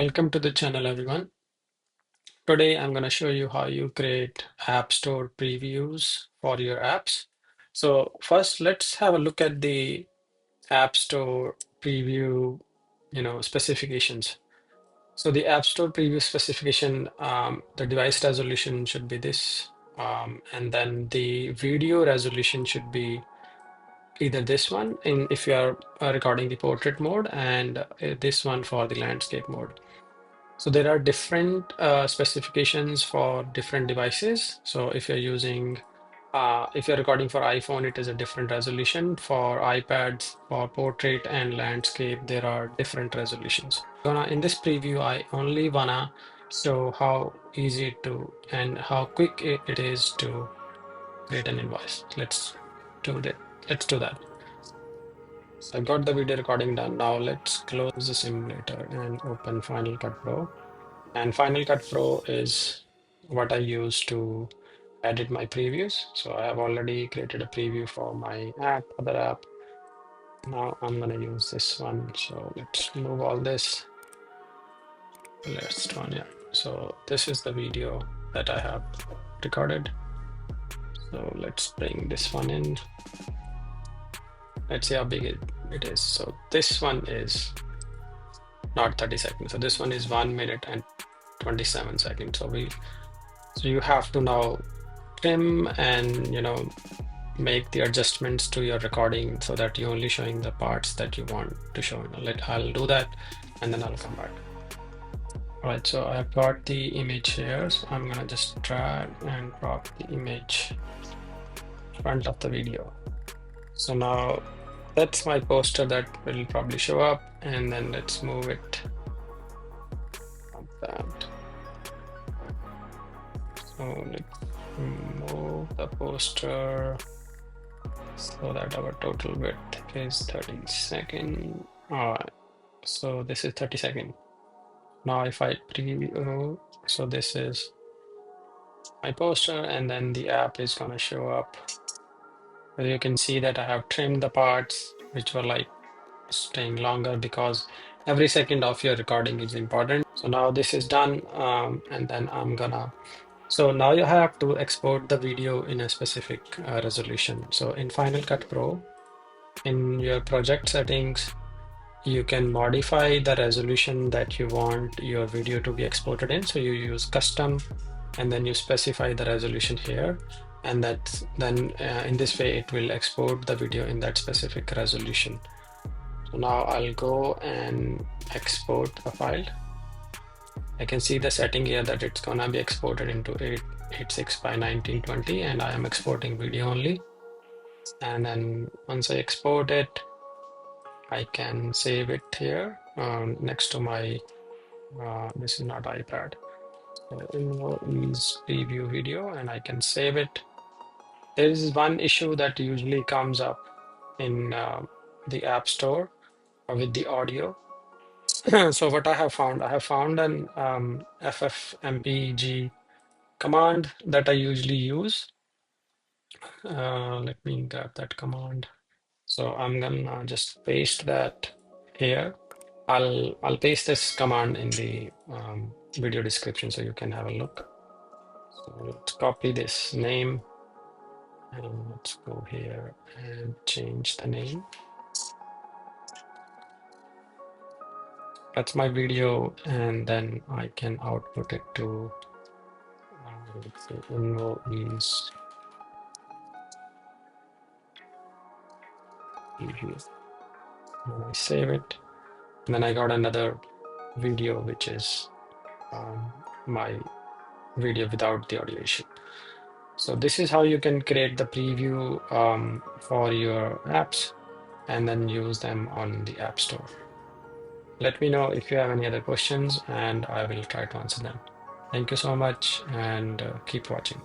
Welcome to the channel, everyone. Today, I'm going to show you how you create App Store previews for your apps. So first, let's have a look at the App Store preview, specifications. So the App Store preview specification, the device resolution should be this, and then the video resolution should be either this one, in if you are recording the portrait mode, and this one for the landscape mode. So there are different specifications for different devices. So if if you're recording for iPhone, it is a different resolution. For iPads, for portrait and landscape, there are different resolutions. In this preview, I only wanna show how easy to and how quick it is to create an invoice. Do that. Let's do that. So I've got the video recording done. Now let's close the simulator and open Final Cut Pro. And Final Cut Pro is what I use to edit my previews. So I have already created a preview for my other app. Now I'm going to use this one. So let's move all this. Let's run, yeah. So this is the video that I have recorded. So let's bring this one in. Let's see how big it is. So this one is not 30 seconds. So this one is 1 minute and 27 seconds. So you have to now trim and make the adjustments to your recording so that you're only showing the parts that you want to show. I'll do that and then I'll come back. All right, so I've got the image here. So I'm gonna just drag and drop the image front of the video. So now that's my poster that will probably show up, and then let's move it like that. So let's move the poster so that our total width is 30 seconds. All right, so this is 30 seconds. Now if I preview, so this is my poster, and then the app is gonna show up. As you can see that I have trimmed the parts which were like staying longer, because every second of your recording is important. So now this is done, and then so now you have to export the video in a specific resolution. So in Final Cut Pro, in your project settings, you can modify the resolution that you want your video to be exported in. So you use custom, and then you specify the resolution here, and then in this way it will export the video in that specific resolution. So now I'll go and export a file. I can see the setting here that it's gonna be exported into 886 by 1920, and I am exporting video only. And then once I export it, I can save it here next to my, this is not iPad, is preview video, and I can save it. There is one issue that usually comes up in the App Store with the audio. So what I have found an ffmpeg command that I usually use. Let me grab that command. So I'm gonna just paste that here. I'll paste this command in the video description so you can have a look. So let's copy this name, and let's go here and change the name. That's my video, and then I can output it to let's say info is preview. And I save it, and then I got another video which is my video without the audio issue. So this is how you can create the preview for your apps and then use them on the App Store. Let me know if you have any other questions, and I will try to answer them. Thank you so much, and keep watching.